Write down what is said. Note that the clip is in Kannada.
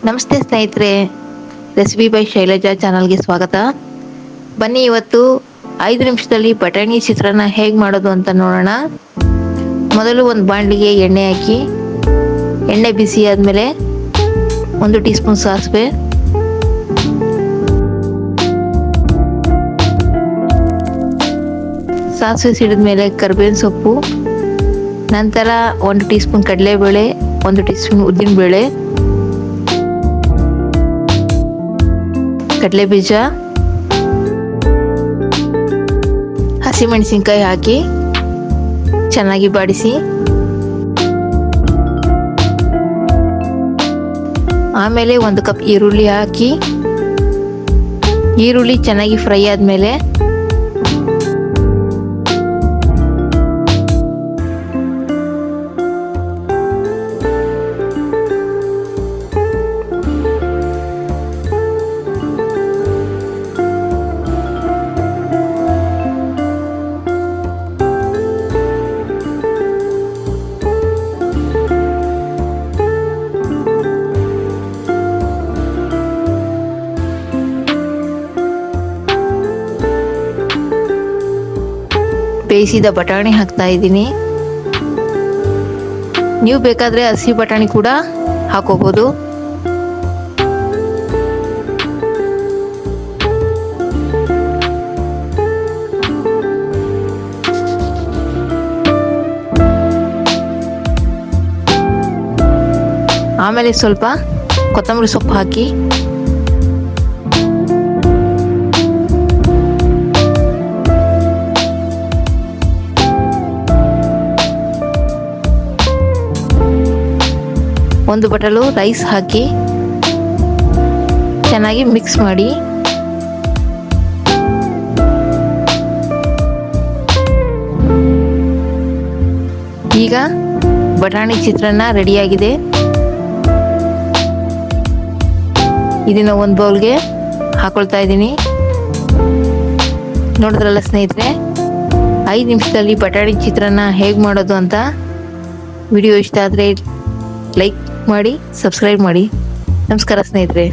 ನಮಸ್ತೆ ಸ್ನೇಹಿತರೆ, ರೆಸಿಪಿ ಬೈ ಶೈಲಜಾ ಚಾನಲ್ಗೆ ಸ್ವಾಗತ. ಬನ್ನಿ ಇವತ್ತು 5 ನಿಮಿಷದಲ್ಲಿ ಬಟಾಣಿ ಚಿತ್ರಾನ್ನ ಹೇಗೆ ಮಾಡೋದು ಅಂತ ನೋಡೋಣ. ಮೊದಲು ಒಂದು ಬಾಣಲಿಗೆ ಎಣ್ಣೆ ಹಾಕಿ, ಎಣ್ಣೆ ಬಿಸಿ ಆದಮೇಲೆ 1 ಟೀ ಸ್ಪೂನ್ ಸಾಸಿವೆ, ಸಾಸಿವೆ ಸಿಡಿದ ಮೇಲೆ ಕರಿಬೇವಿನ ಸೊಪ್ಪು, ನಂತರ 1 ಟೀ ಸ್ಪೂನ್ ಕಡಲೆಬೇಳೆ, 1 ಟೀ ಸ್ಪೂನ್ ಉದ್ದಿನಬೇಳೆ, ಕಡಲೆ ಬೀಜ, ಹಸಿಮೆಣಸಿನ್ಕಾಯಿ ಹಾಕಿ ಚೆನ್ನಾಗಿ ಬಾಡಿಸಿ, ಆಮೇಲೆ 1 ಕಪ್ ಈರುಳ್ಳಿ ಹಾಕಿ, ಈರುಳ್ಳಿ ಚೆನ್ನಾಗಿ ಫ್ರೈ ಆದಮೇಲೆ ಬೇಯಿಸಿದ ಬಟಾಣಿ ಹಾಕ್ತಾ ಇದ್ದೀನಿ. ನೀವು ಬೇಕಾದರೆ ಹಸಿ ಬಟಾಣಿ ಕೂಡ ಹಾಕೋಬಹುದು. ಆಮೇಲೆ ಸ್ವಲ್ಪ ಕೊತ್ತಂಬರಿ ಸೊಪ್ಪು ಹಾಕಿ, ಒಂದು ಬಟ್ಟಲು ರೈಸ್ ಹಾಕಿ ಚೆನ್ನಾಗಿ ಮಿಕ್ಸ್ ಮಾಡಿ. ಈಗ ಬಟಾಣಿ ಚಿತ್ರಾನ್ನ ರೆಡಿಯಾಗಿದೆ. ಇದನ್ನ ಒಂದು ಬೌಲ್ಗೆ ಹಾಕೊಳ್ತಾ ಇದ್ದೀನಿ. ನೋಡಿದ್ರಲ್ಲ ಸ್ನೇಹಿತರೆ, 5 ನಿಮಿಷದಲ್ಲಿ ಬಟಾಣಿ ಚಿತ್ರಾನ್ನ ಹೇಗೆ ಮಾಡೋದು ಅಂತ. ವಿಡಿಯೋ ಇಷ್ಟ ಆದರೆ ಲೈಕ್ ಮಾಡಿ, ಸಬ್ಸ್ಕ್ರೈಬ್ ಮಾಡಿ. ನಮಸ್ಕಾರ ಸ್ನೇಹಿತರೆ.